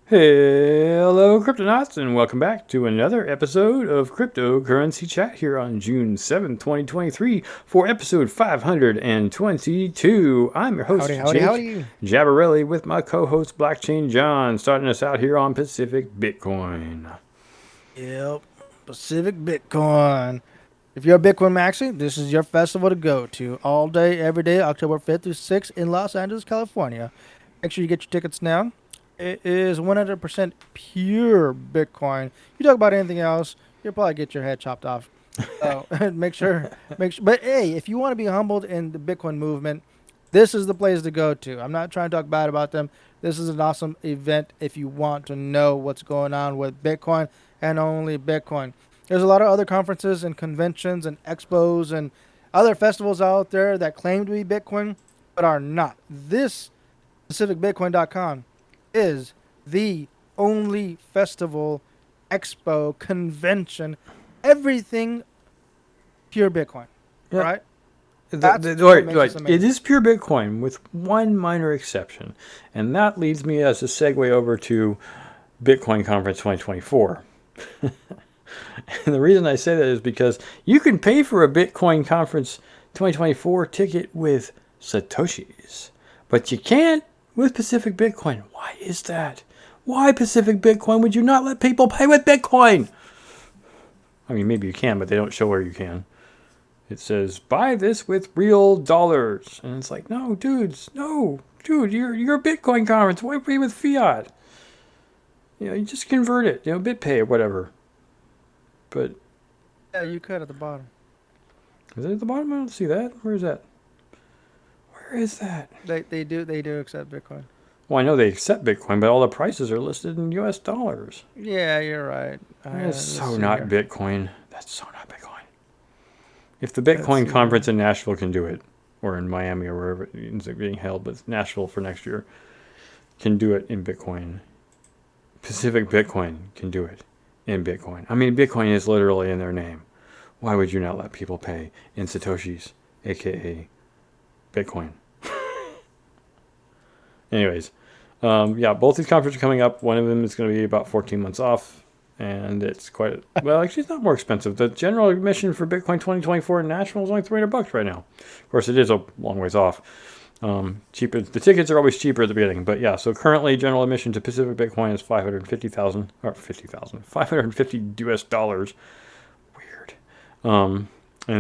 Hello, Cryptonauts, and welcome back to another episode of Cryptocurrency Chat here on June 7th, 2023 for episode 522. I'm your Howdy, host, howdy, Jake howdy. Jabarelli, with my co-host, Blockchain John, starting us out here on Pacific Bitcoin. Yep. Pacific Bitcoin. If you're a Bitcoin maxi, this is your festival to go to. All day, every day, October 5th through 6th in Los Angeles, California. Make sure you get your tickets now. It is 100% pure Bitcoin. You talk about anything else, you'll probably get your head chopped off. So make sure. But hey, if you want to be humbled in the Bitcoin movement, this is the place to go to. I'm not trying to talk bad about them. This is an awesome event if you want to know what's going on with Bitcoin and only Bitcoin. There's a lot of other conferences and conventions and expos and other festivals out there that claim to be Bitcoin but are not. This pacificbitcoin.com is the only festival, expo, convention, everything pure Bitcoin, Yeah, right? That's what makes this it amazing. is pure Bitcoin with one minor exception, and that leads me as a segue over to Bitcoin Conference 2024. And the reason I say that is because you can pay for a Bitcoin Conference 2024 ticket with Satoshis, but you can't with Pacific Bitcoin. Why is that? Why Pacific Bitcoin would you not let people pay with Bitcoin? I mean, maybe you can, but they don't show where you can. It says, buy this with real dollars. And it's like, no, dudes, no. Dude, you're a Bitcoin conference. Why pay with fiat? You just convert it, BitPay or whatever. But Yeah, you could at the bottom. is it at the bottom? I don't see that. Where is that? Where is that? They do accept Bitcoin. Well, I know they accept Bitcoin, but all the prices are listed in US dollars. Yeah, you're right. That's Let's so see not here. Bitcoin. That's so not Bitcoin. If the Let's Bitcoin see here. conference in Nashville can do it, or in Miami or wherever it ends up being held, but Nashville for next year can do it in Bitcoin. Pacific Bitcoin can do it in Bitcoin. I mean, Bitcoin is literally in their name. Why would you not let people pay in Satoshis, aka Bitcoin? Anyways, yeah, both these conferences are coming up. One of them is going to be about 14 months off, and it's well, actually, it's not more expensive. The general admission for Bitcoin 2024 in Nashville is only $300 right now. Of course, it is a long ways off. Cheaper. The tickets are always cheaper at the beginning, but yeah. So currently, general admission to Pacific Bitcoin is 550,000 or 50,000, 550 US dollars. Weird. And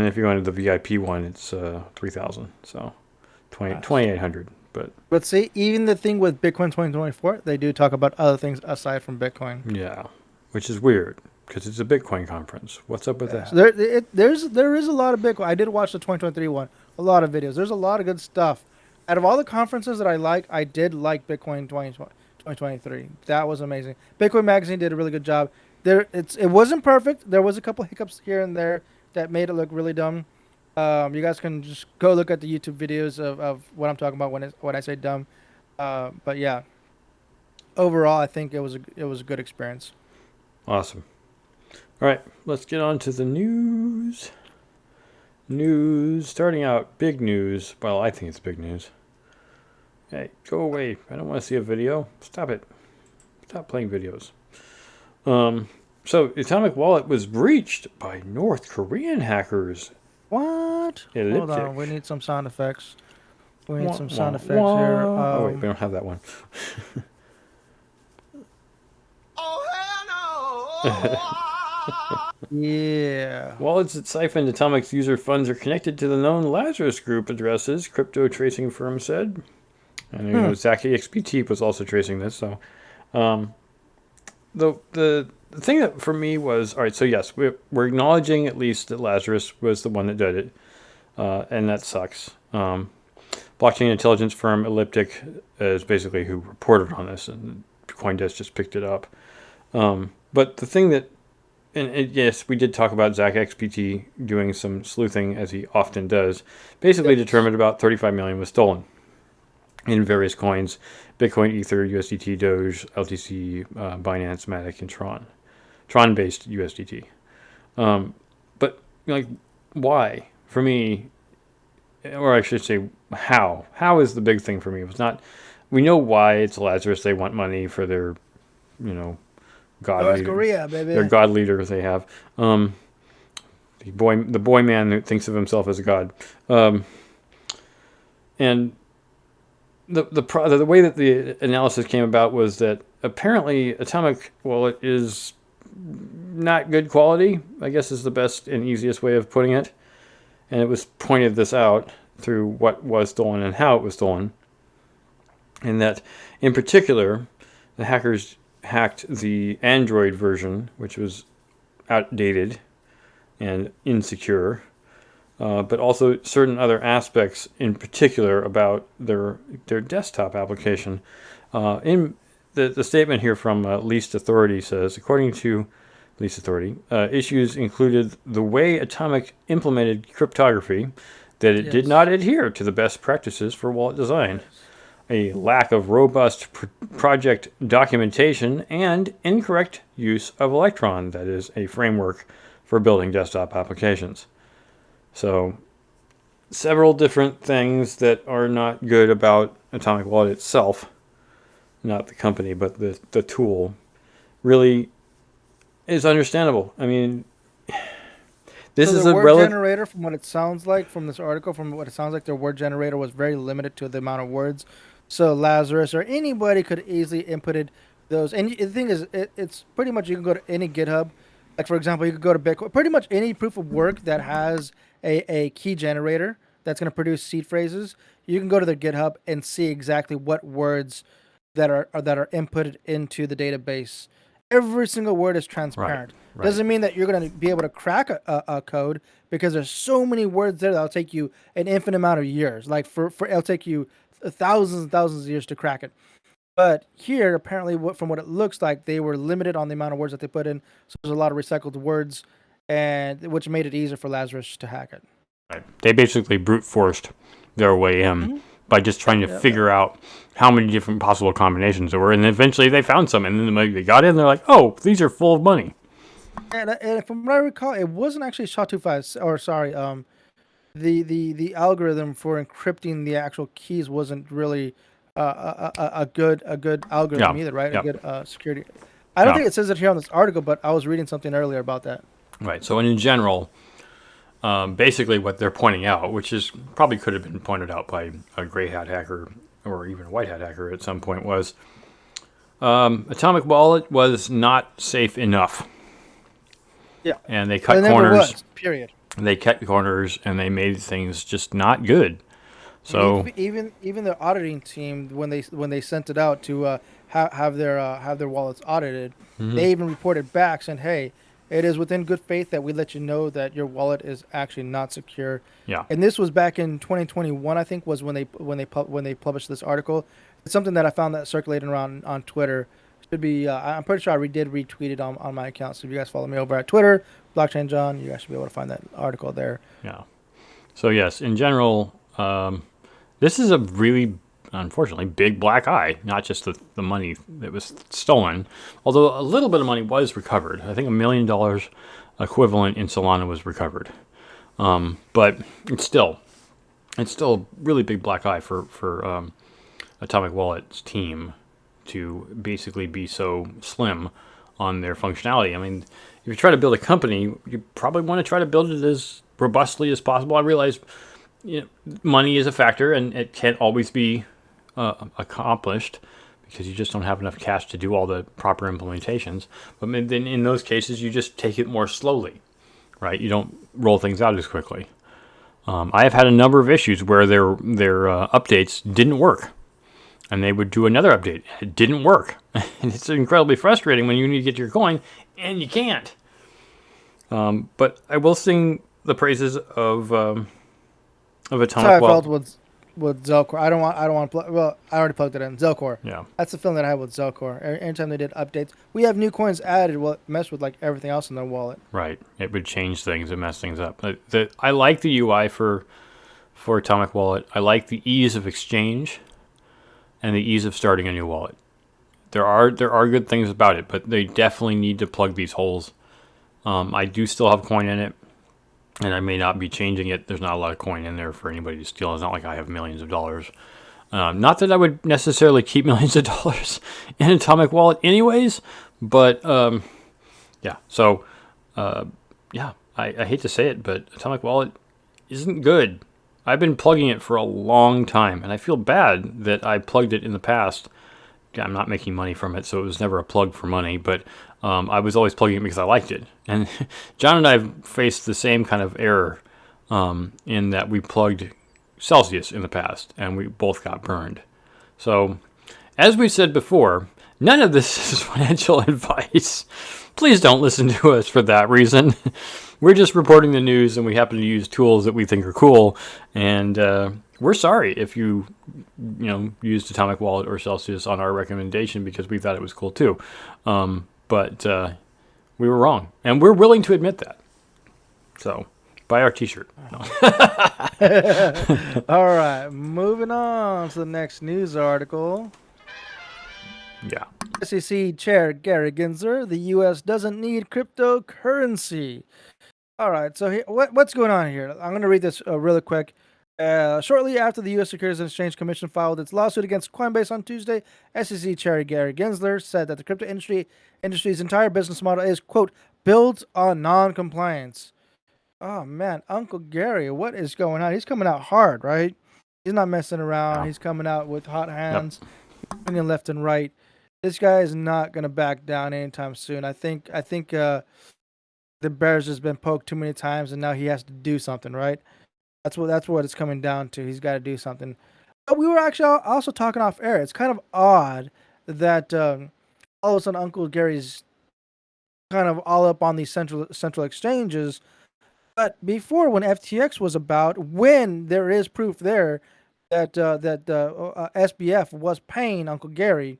if you go into the VIP one, it's 3,000. So 2,800. But But see, even the thing with Bitcoin 2024, they do talk about other things aside from Bitcoin. yeah, which is weird because it's a Bitcoin conference. What's up with So that? there is a lot of Bitcoin. I did watch the 2023 one, a lot of videos. There's a lot of good stuff. Out of all the conferences that I did like Bitcoin 2023. That was amazing. Bitcoin Magazine did a really good job. It wasn't perfect. There was a couple hiccups here and there that made it look really dumb. You guys can just go look at the YouTube videos of what I'm talking about when I say dumb. But yeah, overall, I think it was a good experience. Awesome. All right, let's get on to the news. News. Starting out, big news. Well, I think it's big news. Hey, go away. I don't want to see a video. Stop it. Stop playing videos. So, Atomic Wallet was breached by North Korean hackers. What? Hold Elliptic. on, we need some sound effects. We need Wah, some wah, sound effects here. wah. Oh, wait, we don't have that one. Yeah. Wallets that siphoned Atomic's user funds are connected to the known Lazarus group addresses, crypto tracing firm said. And Hmm. Zach XBT was also tracing this. So, um, the thing that for me was all right. So yes, we're acknowledging at least that Lazarus was the one that did it, and that sucks. Blockchain intelligence firm Elliptic is basically who reported on this, and CoinDesk just picked it up. But the thing that, yes, we did talk about Zach XBT doing some sleuthing as he often does. Basically, Yes. determined about 35 million was stolen in various coins: Bitcoin, Ether, USDT, Doge, LTC, Binance, Matic, and Tron. Tron-based USDT. But like, why? For me, or I should say, how? How is the big thing for me? It was not. We know why it's Lazarus. They want money for their god North leader. Korea, Their baby. god leader they have. The boy man who thinks of himself as a god. And the way that the analysis came about was that apparently Atomic Wallet is not good quality, I guess is the best and easiest way of putting it. And it was pointed this out through what was stolen and how it was stolen. And that, in particular, the hackers hacked the Android version, which was outdated and insecure, but also certain other aspects, in particular, about their desktop application. In the statement here from Least Authority says, according to Least Authority, issues included the way Atomic implemented cryptography, that it did not adhere to the best practices for wallet design, a lack of robust project documentation, and incorrect use of Electron, that is a framework for building desktop applications. So, several different things that are not good about Atomic Wallet itself, not the company, but the tool, really is understandable. I mean, this So is the a word generator, from what it sounds like from this article, from what it sounds like, their word generator was very limited to the amount of words. So Lazarus or anybody could easily inputted those. And the thing is, it's pretty much you can go to any GitHub. Like, for example, you could go to Bitcoin. Pretty much any proof of work that has a key generator that's going to produce seed phrases, you can go to their GitHub and see exactly what words that are inputted into the database. Every single word is transparent. Right. Doesn't mean that you're going to be able to crack a code, because there's so many words there that'll take you an infinite amount of years. Like for it'll take you thousands and thousands of years to crack it. But here, apparently, from what it looks like, they were limited on the amount of words that they put in. So there's a lot of recycled words, and which made it easier for Lazarus to hack it. Right. They basically brute forced their way in by just trying to figure out how many different possible combinations there were, and eventually they found some, and then they got in, they're like, oh, these are full of money. And from what I recall, it wasn't actually SHA-256, or sorry, the algorithm for encrypting the actual keys wasn't really a good algorithm either, right? A good security. I don't think it says it here on this article, but I was reading something earlier about that. Right. So in general, basically what they're pointing out, which is probably could have been pointed out by a gray hat hacker or even a white hat hacker at some point, was Atomic Wallet was not safe enough. Yeah. And they cut corners. Period. They cut corners and they made things just not good. So even the auditing team, when they sent it out to have their wallets audited, they even reported back saying, "Hey, it is within good faith that we let you know that your wallet is actually not secure." Yeah. And this was back in 2021, I think, was when they published this article. It's something that I found that circulating around on Twitter. Should be I'm pretty sure I did retweet it on my account. So if you guys follow me over at Twitter, Blockchain John, you guys should be able to find that article there. Yeah. So yes, in general, this is a really, unfortunately, big black eye. Not just the money that was stolen, although a little bit of money was recovered. I think $1 million equivalent in Solana was recovered. But it's still a really big black eye for Atomic Wallet's team to basically be so slim on their functionality. I mean, if you try to build a company, you probably want to try to build it as robustly as possible. I realize money is a factor, and it can't always be accomplished because you just don't have enough cash to do all the proper implementations. But then in those cases, you just take it more slowly, right? You don't roll things out as quickly. I have had a number of issues where their updates didn't work, and they would do another update. It didn't work, and it's incredibly frustrating when you need to get your coin and you can't. But I will sing the praises of Atomic Wallet. That's how I felt with Zelcore. I don't want to well, I already plugged it in. Zelcore. Yeah. That's the feeling that I had with Zelcore. Anytime they did updates, we have new coins added. Well, it messed with like everything else in their wallet. Right. It would change things and mess things up. I like the UI for Atomic Wallet. I like the ease of exchange and the ease of starting a new wallet. There are good things about it, but they definitely need to plug these holes. I do still have coin in it, and I may not be changing it. There's not a lot of coin in there for anybody to steal. It's not like I have millions of dollars. Not that I would necessarily keep millions of dollars in an Atomic Wallet anyways, but yeah. So yeah, I hate to say it, but Atomic Wallet isn't good. I've been plugging it for a long time, and I feel bad that I plugged it in the past. I'm not making money from it, so it was never a plug for money, but I was always plugging it because I liked it. And John and I have faced the same kind of error in that we plugged Celsius in the past, and we both got burned. So, as we said before, none of this is financial advice. Please don't listen to us for that reason. We're just reporting the news, and we happen to use tools that we think are cool. And we're sorry if you used Atomic Wallet or Celsius on our recommendation because we thought it was cool too. But we were wrong, and we're willing to admit that. So buy our T-shirt. No. All right, moving on to the next news article. Yeah. SEC Chair Gary Gensler, the U.S. doesn't need cryptocurrency. All right, so what's going on here? I'm going to read this really quick. Shortly after the U.S. Securities and Exchange Commission filed its lawsuit against Coinbase on Tuesday, SEC Chair Gary Gensler said that the crypto industry's entire business model is, quote, built on non-compliance. Oh, man, Uncle Gary, what is going on? He's coming out hard, right? He's not messing around. No. He's coming out with hot hands, opinion left and right. This guy is not going to back down anytime soon. I think the bear's just been poked too many times, and now he has to do something, right? That's what it's coming down to. He's got to do something. But we were actually also talking off air. It's kind of odd that all of a sudden Uncle Gary's kind of all up on these central exchanges. But before, when FTX was about, when there is proof there that SBF was paying Uncle Gary,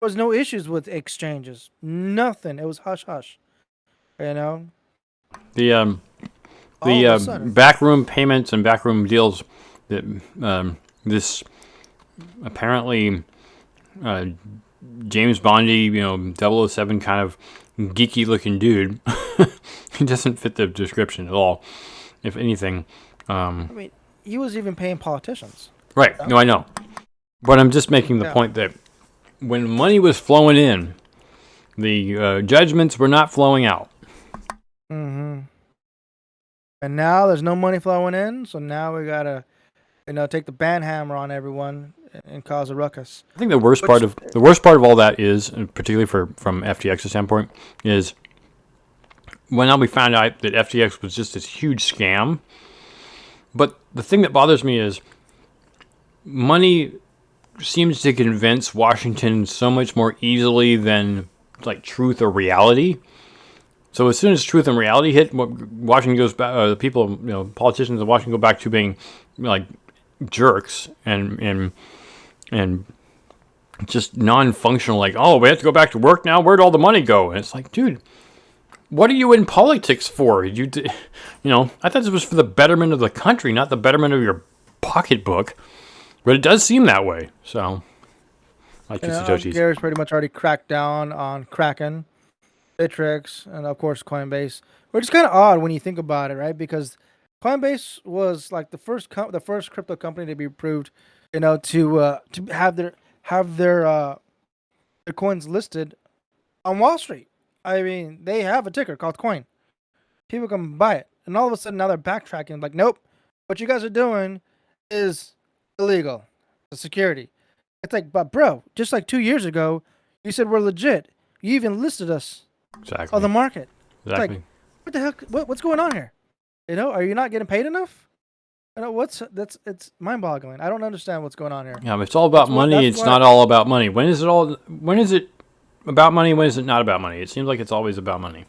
there was no issues with exchanges. Nothing. It was hush hush. You know. The backroom payments and backroom deals that this apparently James Bondy, 007 kind of geeky looking dude. He doesn't fit the description at all. If anything, I mean, he was even paying politicians. Right. No, I know. But I'm just making the point that when money was flowing in, the judgments were not flowing out. Mm-hmm. And now there's no money flowing in, so now we gotta, take the ban hammer on everyone and cause a ruckus. I think the worst part of all that is, and particularly from FTX's standpoint, is when now we found out that FTX was just this huge scam. But the thing that bothers me is money seems to convince Washington so much more easily than like truth or reality. So as soon as truth and reality hit, Washington goes back. The people, politicians in Washington go back to being like jerks and just non-functional. Like, oh, we have to go back to work now. Where'd all the money go? And it's like, dude, what are you in politics for? I thought this was for the betterment of the country, not the betterment of your pocketbook. But it does seem that way. So, like Satoshis. Gary's pretty much already cracked down on Kraken, Bittrex, and of course Coinbase, which is kind of odd when you think about it, right? Because Coinbase was like the first crypto company to be approved, to have their coins listed on Wall Street. I mean, they have a ticker called Coin. People can buy it, and all of a sudden now they're backtracking. Like, nope, what you guys are doing is illegal. The security. It's like, but bro, just like 2 years ago, you said we're legit. You even listed us. Exactly. On the market. Exactly. Like, what the heck? What's going on here? Are you not getting paid enough? It's mind-boggling. I don't understand what's going on here. Yeah, it's all about money. It's not all about money. When is it about money? When is it not about money? It seems like it's always about money.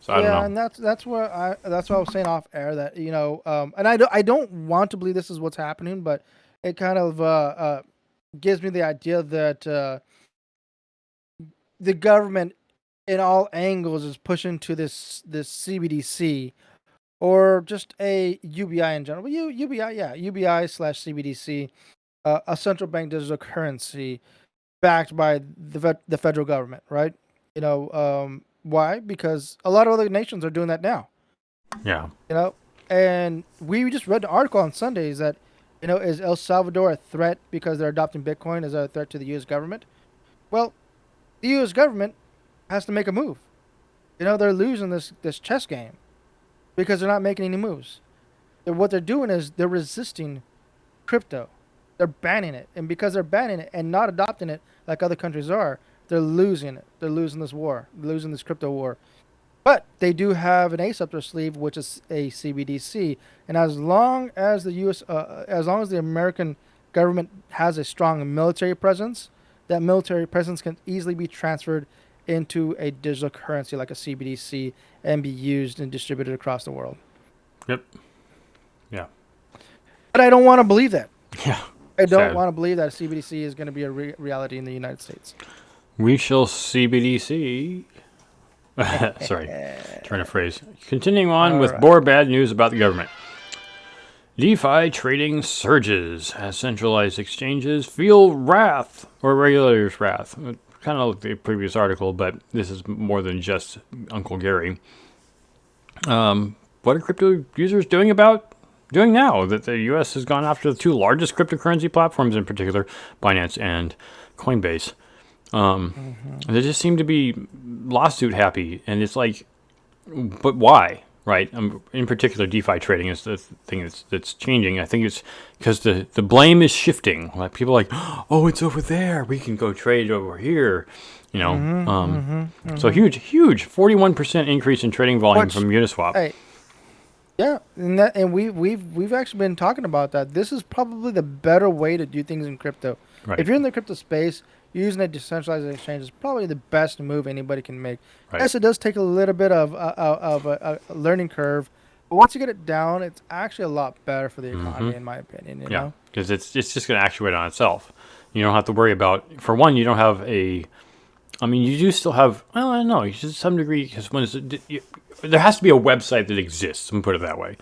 So I don't know. Yeah, and that's what I was saying off air that and I don't want to believe this is what's happening, but it kind of gives me the idea that the government in all angles is pushing to this CBDC or just a UBI in general. UBI/CBDC, a central bank digital currency backed by the federal government, right? Why? Because a lot of other nations are doing that now. Yeah. And we just read the article on Sundays that Is El Salvador a threat because they're adopting Bitcoin? Is that a threat to the U.S. government? Well, the U.S. government has to make a move. They're losing this chess game because they're not making any moves. What they're doing is they're resisting crypto. They're banning it, and because they're banning it and not adopting it like other countries are, they're losing it. They're losing this war. They're losing this crypto war. But they do have an ace up their sleeve, which is a CBDC. And as long as as long as the American government has a strong military presence, that military presence can easily be transferred into a digital currency like a CBDC and be used and distributed across the world. Yep. Yeah. But I don't want to believe that. Yeah. I don't want to believe that CBDC is going to be a reality in the United States. We shall CBDC. Sorry, trying to phrase. Continuing on with more bad news about the government. DeFi trading surges as centralized exchanges feel wrath, or regulators' wrath. Kind of like the previous article, but this is more than just Uncle Gary. What are crypto users doing now that the U.S. has gone after the two largest cryptocurrency platforms in particular, Binance and Coinbase? They just seem to be lawsuit happy, and it's like, but why, right? In particular, DeFi trading is the thing that's changing. I think it's because the blame is shifting. Like people are like, oh, it's over there. We can go trade over here, So huge 41% increase in trading volume from Uniswap. Hey, yeah, and we've actually been talking about that. This is probably the better way to do things in crypto. Right. If you're in the crypto space, using a decentralized exchange is probably the best move anybody can make. Right. Yes, it does take a little bit of a learning curve, but once you get it down, it's actually a lot better for the economy, in my opinion. You know, because it's just going to actuate on itself. You don't have to worry about. For one, you don't have a. I mean, you do still have. Well, I don't know. To some degree, because there has to be a website that exists. Let me put it that way.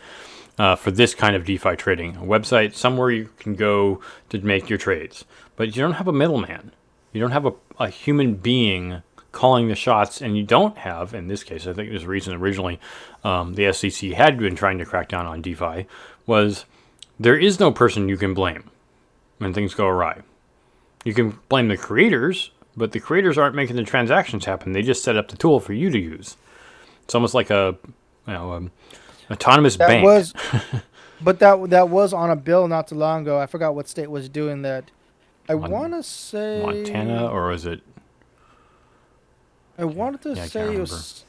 For this kind of DeFi trading, a website somewhere you can go to make your trades, but you don't have a middleman. You don't have a human being calling the shots, and you don't have, in this case, I think there's a reason originally the SEC had been trying to crack down on DeFi, was there is no person you can blame when things go awry. You can blame the creators, but the creators aren't making the transactions happen. They just set up the tool for you to use. It's almost like a autonomous bank. But that was on a bill not too long ago. I forgot what state was doing that. I want to say Montana, or was it? I wanted to say it was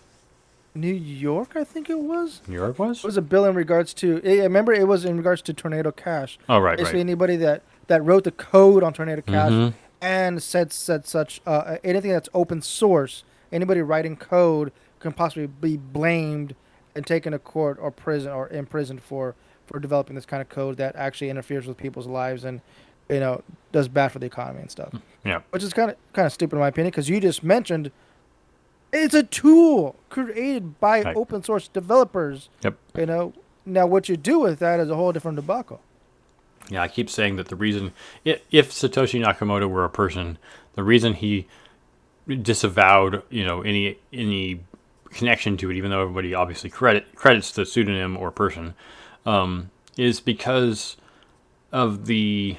New York. I think it was. New York was. It was a bill in regards to. I remember it was in regards to Tornado Cash. Oh right, basically anybody that wrote the code on Tornado Cash and said such anything that's open source. Anybody writing code can possibly be blamed and taken to court or prison or imprisoned for developing this kind of code that actually interferes with people's lives and does bad for the economy and stuff. Yeah. Which is kind of stupid in my opinion, because you just mentioned it's a tool created by open source developers. Yep. Now what you do with that is a whole different debacle. Yeah, I keep saying that the reason, if Satoshi Nakamoto were a person, the reason he disavowed, any connection to it, even though everybody obviously credits the pseudonym or person, is because of the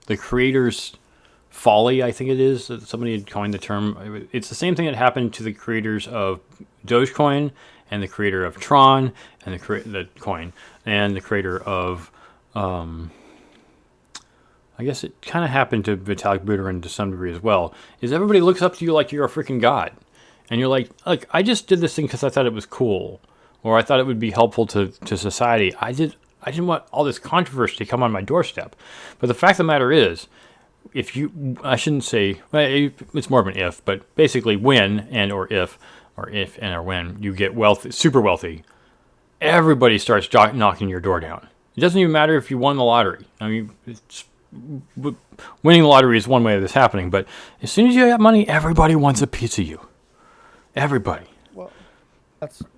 the creator's folly, I think it is. Somebody had coined the term. It's the same thing that happened to the creators of Dogecoin and the creator of Tron and the coin and the creator of, I guess it kind of happened to Vitalik Buterin to some degree as well, is everybody looks up to you like you're a freaking god. And you're like, I just did this thing because I thought it was cool, or I thought it would be helpful to society. I didn't want all this controversy to come on my doorstep. But the fact of the matter is, I shouldn't say, it's more of an if, but basically when or when you get wealthy, super wealthy, everybody starts knocking your door down. It doesn't even matter if you won the lottery. I mean, winning the lottery is one way of this happening, but as soon as you have money, everybody wants a piece of you. Everybody. Well,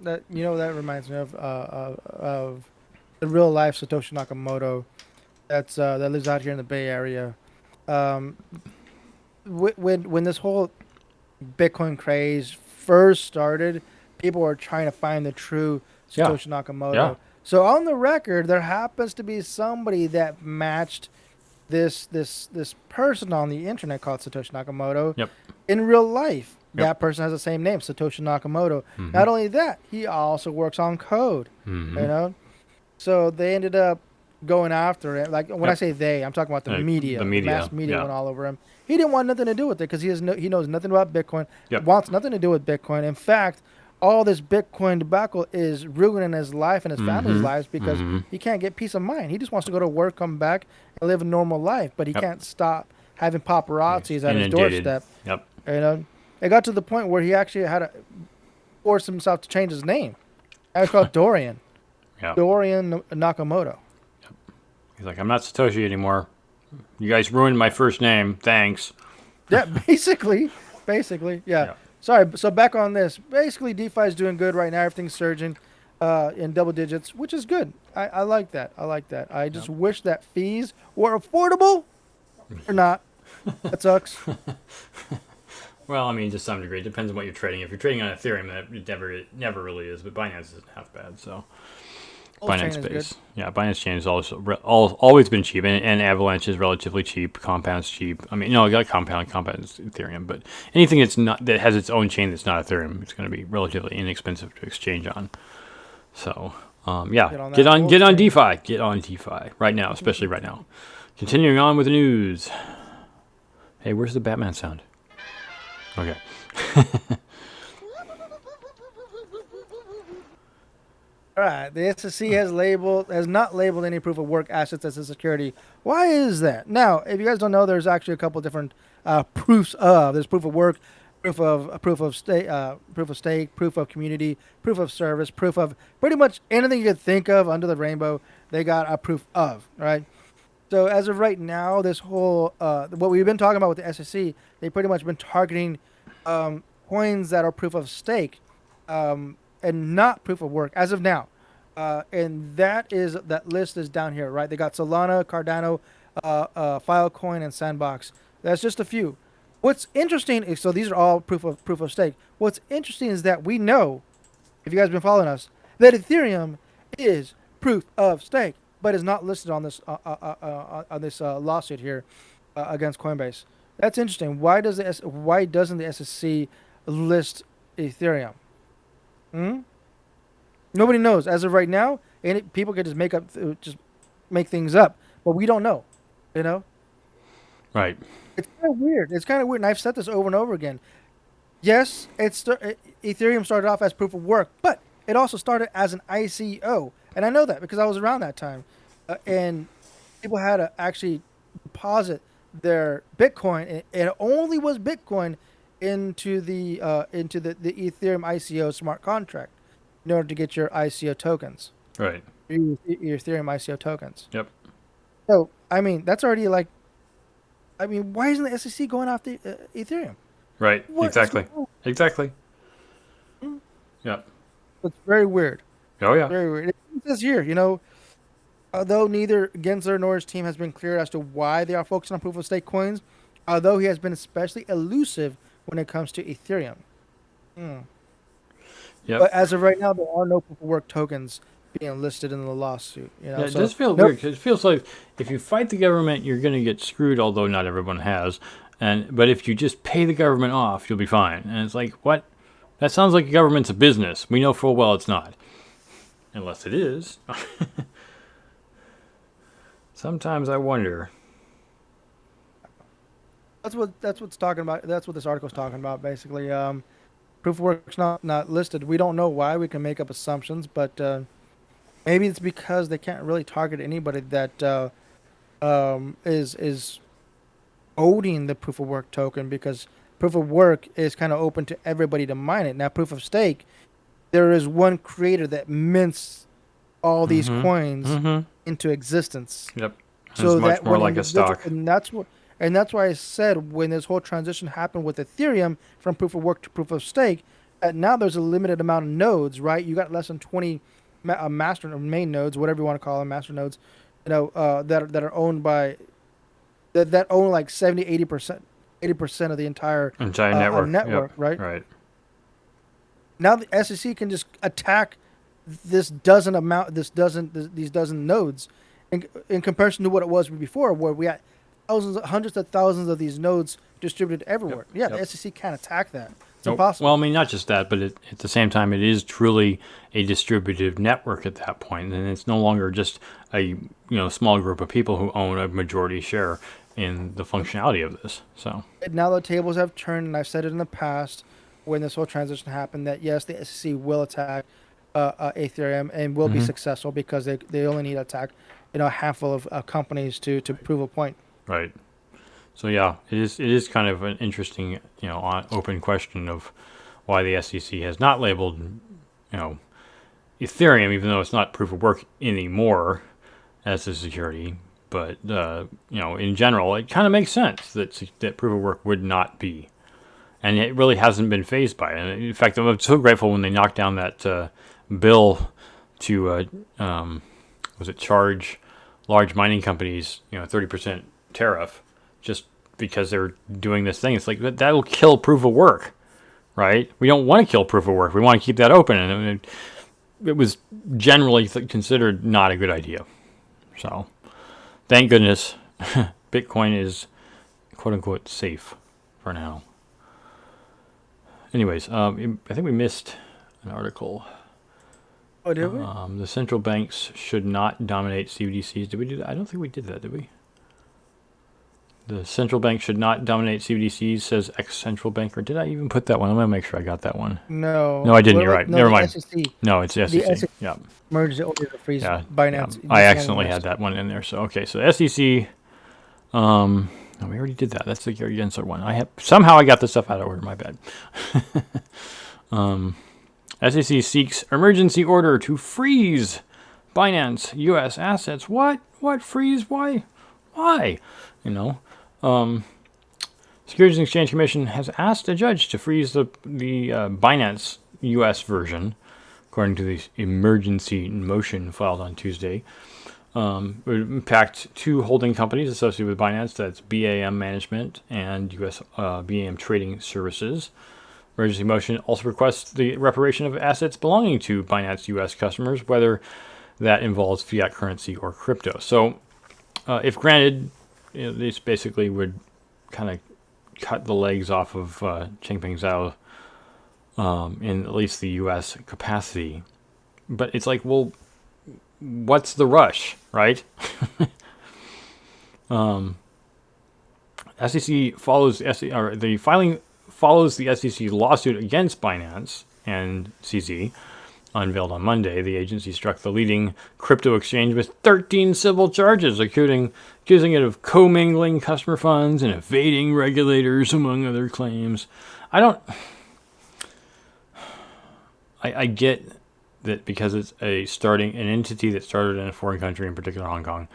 that reminds me of the real life Satoshi Nakamoto that lives out here in the Bay Area. When this whole Bitcoin craze first started, people were trying to find the true Satoshi Nakamoto. So on the record, there happens to be somebody that matched this person on the internet called Satoshi Nakamoto. Yep. In real life, Yep. that person has the same name, Satoshi Nakamoto. Mm-hmm. Not only that, he also works on code. Mm-hmm. You know, so they ended up going after it. Like when I Yep. say they, I'm talking about the The media. The media. mass media Yeah. went all over him. He didn't want nothing to do with it because he knows nothing about Bitcoin. Yep. Wants nothing to do with Bitcoin. In fact, all this Bitcoin debacle is ruining his life and his family's Mm-hmm. lives because Mm-hmm. he can't get peace of mind. He just wants to go to work, come back, and live a normal life, but he Yep. can't stop having paparazzis at his Inundated. doorstep. Yep. You know, it got to the point where he actually had to force himself to change his name. Now he's called Dorian. Yeah. Dorian Nakamoto. He's like, I'm not Satoshi anymore. You guys ruined my first name. Thanks. Yeah, basically, yeah. Yeah. Sorry, so back on this. Basically, DeFi is doing good right now. Everything's surging in double digits, which is good. I like that. I just wish that fees were affordable or not. That sucks. Well, I mean, to some degree, it depends on what you're trading. If you're trading on Ethereum, it never really is. But Binance isn't half bad. So Pulse chain Binance is good. Base, yeah, Binance Chain is also always been cheap, and Avalanche is relatively cheap. Compound's cheap. I mean, no, I got Compound is Ethereum, but anything that has its own chain that's not Ethereum, it's going to be relatively inexpensive to exchange on. So, yeah, get on DeFi right now, especially right now. Continuing on with the news. Hey, where's the Batman sound? Okay. All right, the SEC has not labeled any proof of work assets as a security. Why is that? Now, if you guys don't know, there's actually a couple different proofs of. There's proof of work, proof of stake, proof of community, proof of service, proof of pretty much anything you could think of under the rainbow. They got a proof of, right? So as of right now, this whole what we've been talking about with the SEC, they pretty much been targeting coins that are proof of stake and not proof of work as of now. And that list is down here, right? They got Solana, Cardano, Filecoin, and Sandbox. That's just a few. What's interesting is so these are all proof of stake. What's interesting is that we know, if you guys have been following us, that Ethereum is proof of stake, but is not listed on this lawsuit here against Coinbase. That's interesting. Why doesn't the SEC list Ethereum? Hmm? Nobody knows as of right now. And people can just make things up, but we don't know. You know, Right. it's kind of weird. And I've said this over and over again. Yes, Ethereum started off as proof of work, but it also started as an ICO, and I know that because I was around that time, and people had to actually deposit their Bitcoin, and it only was Bitcoin into the Ethereum ICO smart contract in order to get your ICO tokens, Right. your Ethereum ICO tokens. Yep. So I mean, that's already like, I mean, why isn't the SEC going after Ethereum? Right. What is Exactly. going on? Exactly. Yep. It's very weird. Oh yeah. Very weird. It says here, although neither Gensler nor his team has been clear as to why they are focusing on proof of stake coins, although he has been especially elusive when it comes to Ethereum. Yep. But as of right now, there are no proof of work tokens being listed in the lawsuit. Yeah, it so does feel no- weird 'cause it feels like if you fight the government, you're going to get screwed. Although not everyone has, but if you just pay the government off, you'll be fine. And it's like, what? That sounds like government's a business. We know full well it's not, unless it is. Sometimes I wonder. That's what's talking about. That's what this article's talking about. Basically, proof of work's not listed. We don't know why. We can make up assumptions, but maybe it's because they can't really target anybody that is owning the proof of work token, because proof of work is kind of open to everybody to mine it. Now, proof of stake, there is one creator that mints all these coins Mm-hmm. into existence. Yep. So it's much that more when like a stock. and that's why I said when this whole transition happened with Ethereum from proof of work to proof of stake, now there's a limited amount of nodes, right? You got less than 20 master or main nodes, whatever you want to call them, master nodes, that are owned by that own like 70, 80% of the entire Entire network. network, Yep. right? Right. Now the SEC can just attack this doesn't amount. These dozen nodes, in comparison to what it was before, where we had hundreds of thousands of these nodes distributed everywhere. Yeah, Yep. the SEC can't attack that. It's Nope. impossible. Well, I mean, not just that, but at the same time, it is truly a distributive network at that point, and it's no longer just a small group of people who own a majority share in the functionality of this. So Now the tables have turned, and I've said it in the past when this whole transition happened that yes, the SEC will attack Ethereum and will be successful because they only need to attack a handful of companies to prove a point. right. So yeah, it is kind of an interesting open question of why the SEC has not labeled Ethereum, even though it's not proof of work anymore as a security. But in general, it kind of makes sense that proof of work would not be, and it really hasn't been phased by it. And in fact, I'm so grateful when they knocked down that bill to charge large mining companies 30% tariff just because they're doing this thing. It's like that'll kill proof of work, right? We don't want to kill proof of work. We want to keep that open, and it was generally considered not a good idea. So thank goodness Bitcoin is quote unquote safe for now. Anyways, I think we missed an article. Oh, did we? The central banks should not dominate CBDCs. Did we do that? I don't think we did that, did we? The central bank should not dominate CBDCs, says ex-central banker. Did I even put that one? I'm going to make sure I got that one. No. No, I didn't. You're right. No, Never mind. SEC. No, it's the SEC. Yeah. Merged it over to freeze Yeah. Binance. I accidentally had that one in there. So, okay. So, SEC. No, we already did that. That's the Gary Gensler one. Somehow I got this stuff out of order. My bad. SEC seeks emergency order to freeze Binance U.S. assets. What? What freeze? Why? Why? Securities and Exchange Commission has asked a judge to freeze the Binance U.S. version, according to the emergency motion filed on Tuesday. It would impact two holding companies associated with Binance. That's BAM Management and U.S. BAM Trading Services. Emergency motion also requests the reparation of assets belonging to Binance U.S. customers, whether that involves fiat currency or crypto. So, if granted, this basically would kind of cut the legs off of Changpeng Zhao in at least the U.S. capacity. But it's like, well, what's the rush, right? SEC follows the filing follows the SEC lawsuit against Binance and CZ. Unveiled on Monday, the agency struck the leading crypto exchange with 13 civil charges, accusing it of commingling customer funds and evading regulators, among other claims. I get that because it's an entity that started in a foreign country, in particular Hong Kong,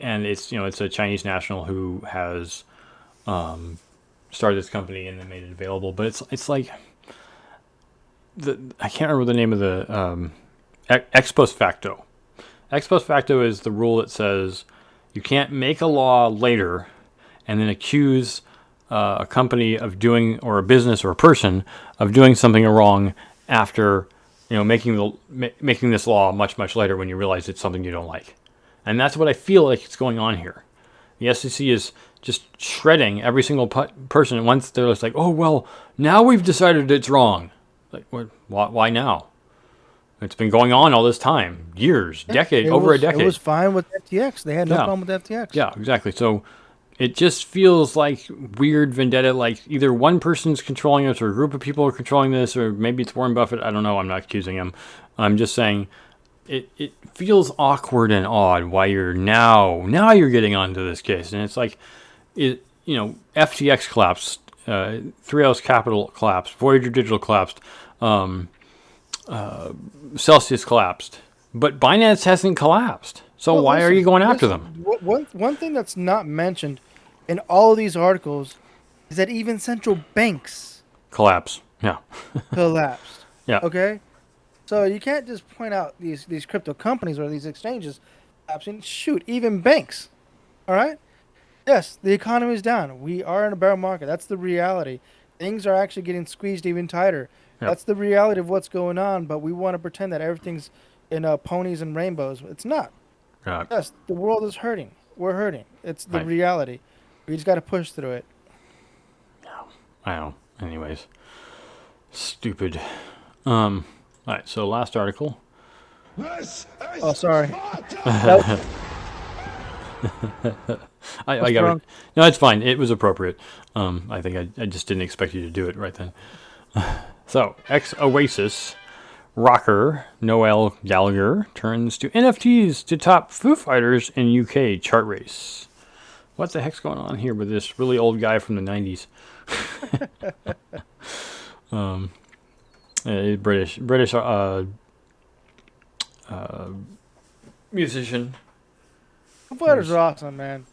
and it's a Chinese national who has started this company and then made it available. But it's like I can't remember the name of the ex post facto. Ex post facto is the rule that says you can't make a law later and then accuse a company of doing, or a business or a person of doing something wrong after making this law much later when you realize it's something you don't like. And that's what I feel like it's going on here. The SEC is just shredding every single person. And once they're just like, oh, well, now we've decided it's wrong. Like, why now? It's been going on all this time. Years, decade, over a decade. It was fine with FTX. They had no problem with FTX. Yeah, exactly. So it just feels like weird vendetta, like either one person's controlling this or a group of people are controlling this, or maybe it's Warren Buffett. I don't know. I'm not accusing him. I'm just saying it feels awkward and odd why you're now getting onto this case. And it's like, FTX collapsed, 3Ls Capital collapsed, Voyager Digital collapsed, Celsius collapsed, but Binance hasn't collapsed. So why are you going after them? One thing that's not mentioned in all of these articles is that even central banks Collapse. Yeah. collapsed. Yeah. Okay? So you can't just point out these crypto companies or these exchanges collapsing. Shoot, even banks. All right? Yes, the economy is down. We are in a bear market. That's the reality. Things are actually getting squeezed even tighter. Yep. That's the reality of what's going on. But we want to pretend that everything's in ponies and rainbows. It's not. Yeah. Yes, the world is hurting. We're hurting. It's the Right. reality. We just got to push through it. I know. Anyways, stupid. All right. So last article. Oh, sorry. That I was got it. drunk. No, it's fine. It was appropriate. I think I just didn't expect you to do it right then. So, ex-Oasis rocker Noel Gallagher turns to NFTs to top Foo Fighters in UK chart race. What the heck's going on here with this really old guy from the 90s? A British musician. Foo Fighters are awesome, man.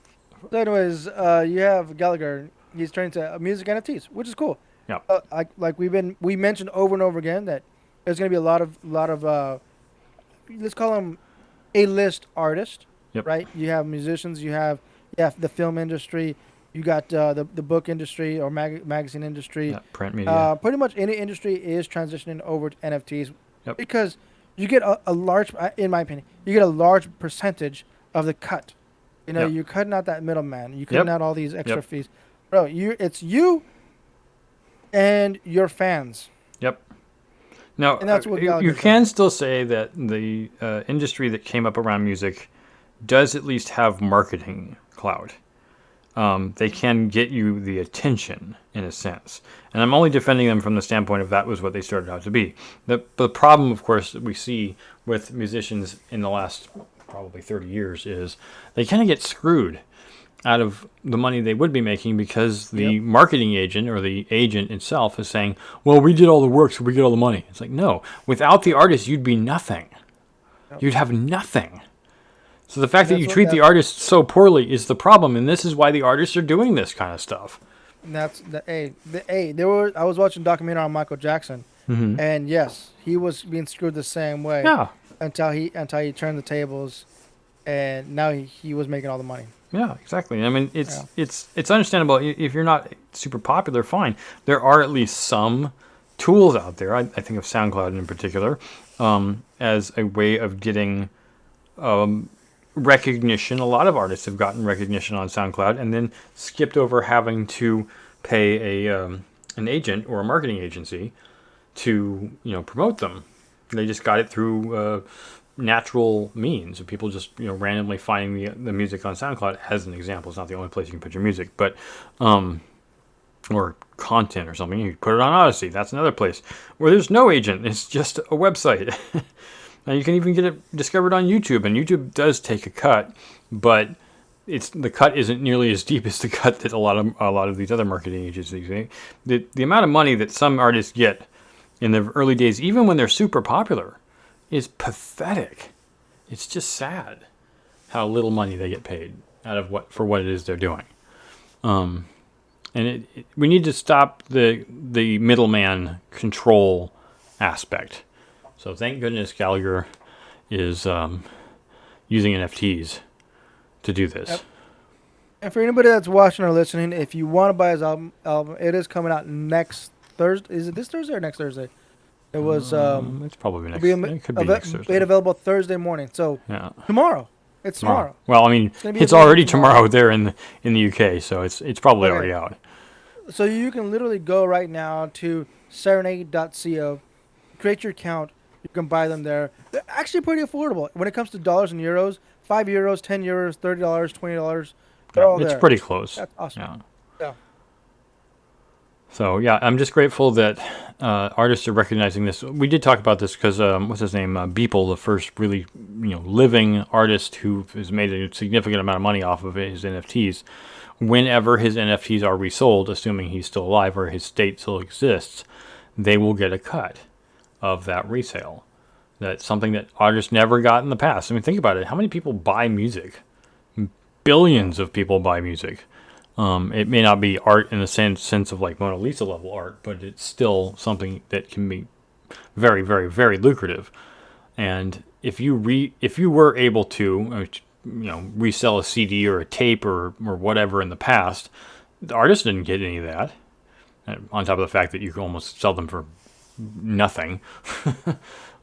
So anyways, you have Gallagher. He's turning to music NFTs, which is cool. Yeah. Like we mentioned over and over again that there's going to be a lot of let's call them A-list artists, Yep. right? You have musicians, you have the film industry, you got the book industry or magazine industry. Yeah, print media. Pretty much any industry is transitioning over to NFTs Yep. because you get a large, in my opinion, you get a large percentage of the cut. You know, Yep. you're cutting out that middleman. You're cutting Yep. out all these extra Yep. fees, bro. It's you and your fans. Yep. Now, And that's what you Gallagher's can still say that the industry that came up around music does at least have marketing clout. They can get you the attention in a sense. And I'm only defending them from the standpoint of that was what they started out to be. The problem, of course, that we see with musicians in the last probably 30 years is they kind of get screwed out of the money they would be making because the Yep. marketing agent or the agent itself is saying, well, we did all the work, so we get all the money. It's like, no, without the artist, you'd be nothing. Yep. You'd have nothing. So the fact that you That's treat the artist so poorly is the problem, and this is why the artists are doing this kind of stuff. And that's there were. I was watching a documentary on Michael Jackson, Mm-hmm. and yes, he was being screwed the same way Yeah, until he turned the tables, and now he was making all the money. yeah, exactly. I mean, it's Yeah. it's understandable if you're not super popular. Fine, there are at least some tools out there. I think of SoundCloud in particular as a way of getting recognition. A lot of artists have gotten recognition on SoundCloud and then skipped over having to pay an agent or a marketing agency to promote them. They just got it through natural means of people just randomly finding the music on SoundCloud as an example. It's not the only place you can put your music, but or content or something. You put it on Odyssey. That's another place where there's no agent. It's just a website. Now you can even get it discovered on YouTube, and YouTube does take a cut, but the cut isn't nearly as deep as the cut that a lot of these other marketing agencies make. The amount of money that some artists get in the early days, even when they're super popular, is pathetic. It's just sad how little money they get paid out of what it is they're doing. And we need to stop the middleman control aspect. So thank goodness Gallagher is using NFTs to do this. Yep. And for anybody that's watching or listening, if you want to buy his album, it is coming out next Thursday. Is it this Thursday or next Thursday? It was. It's probably next. It could be next Thursday. Made available Thursday morning. So Yeah. tomorrow. It's tomorrow. Well, I mean, gonna be it's available already tomorrow. tomorrow there in the UK, so it's probably Okay. already out. So you can literally go right now to serenade.co, create your account. You can buy them there. They're actually pretty affordable when it comes to dollars and euros. €5, €10, $30, $20. They're all It's there. pretty close. That's awesome. Yeah. Yeah. So yeah, I'm just grateful that artists are recognizing this. We did talk about this because what's his name, Beeple, the first really living artist who has made a significant amount of money off of his NFTs. Whenever his NFTs are resold, assuming he's still alive or his state still exists, they will get a cut of that resale. That's something that artists never got in the past. I mean, think about it. How many people buy music? Billions of people buy music. It may not be art in the sense of like Mona Lisa level art, but it's still something that can be very, very, very lucrative. And if you were able to, resell a CD or a tape or whatever in the past, the artist didn't get any of that. And on top of the fact that you can almost sell them for nothing.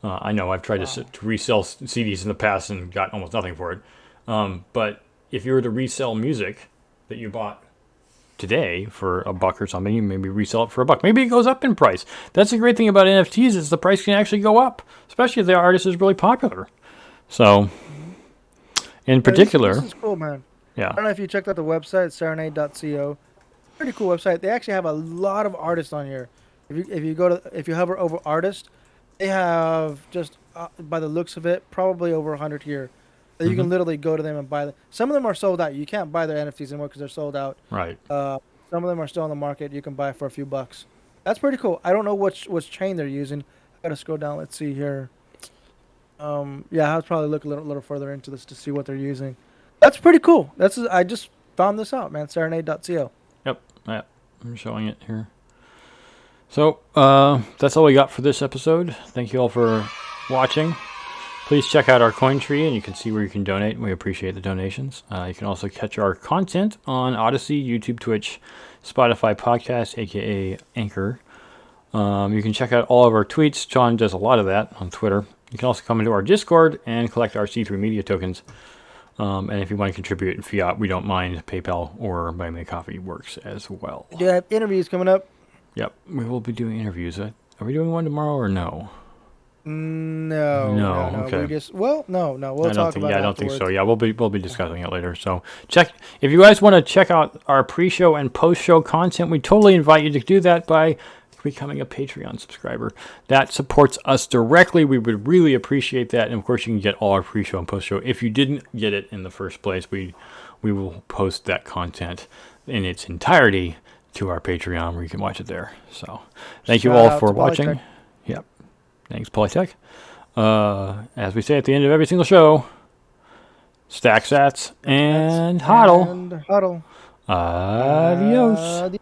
I know I've tried to resell CDs in the past and got almost nothing for it. But if you were to resell music that you bought today for $1 or something, you maybe resell it for $1. Maybe it goes up in price. That's the great thing about NFTs is the price can actually go up, especially if the artist is really popular. So, in particular, this is cool, man. yeah. I don't know if you checked out the website, serenade.co. Pretty cool website. They actually have a lot of artists on here. If you hover over artist, they have just by the looks of it, probably over 100 here. That you can literally go to them and buy them. Some of them are sold out. You can't buy their NFTs anymore because they're sold out. Right. Some of them are still on the market. You can buy for a few bucks. That's pretty cool. I don't know which chain they're using. I gotta scroll down. Let's see here. Yeah, I'll probably look a little further into this to see what they're using. That's pretty cool. I just found this out, man. Serenade.co. Yep. I'm showing it here. So that's all we got for this episode. Thank you all for watching. Please check out our coin tree, and you can see where you can donate. We appreciate the donations. You can also catch our content on Odyssey, YouTube, Twitch, Spotify podcast, aka Anchor. You can check out all of our tweets. John does a lot of that on Twitter. You can also come into our Discord and collect our C3 Media tokens. And if you want to contribute in fiat, we don't mind. PayPal or Buy Me a Coffee works as well. Do you have interviews coming up? Yep, we will be doing interviews. Are we doing one tomorrow or no? No. Okay. We'll talk about it. I don't think so. Yeah, we'll be discussing it later. So check if you guys want to check out our pre-show and post-show content. We totally invite you to do that by becoming a Patreon subscriber. That supports us directly. We would really appreciate that. And of course, you can get all our pre-show and post-show. If you didn't get it in the first place, we will post that content in its entirety to our Patreon where you can watch it there. So thank you all for watching. Yep. Thanks, Polytech. As we say at the end of every single show, stack sats and hodl. Adios.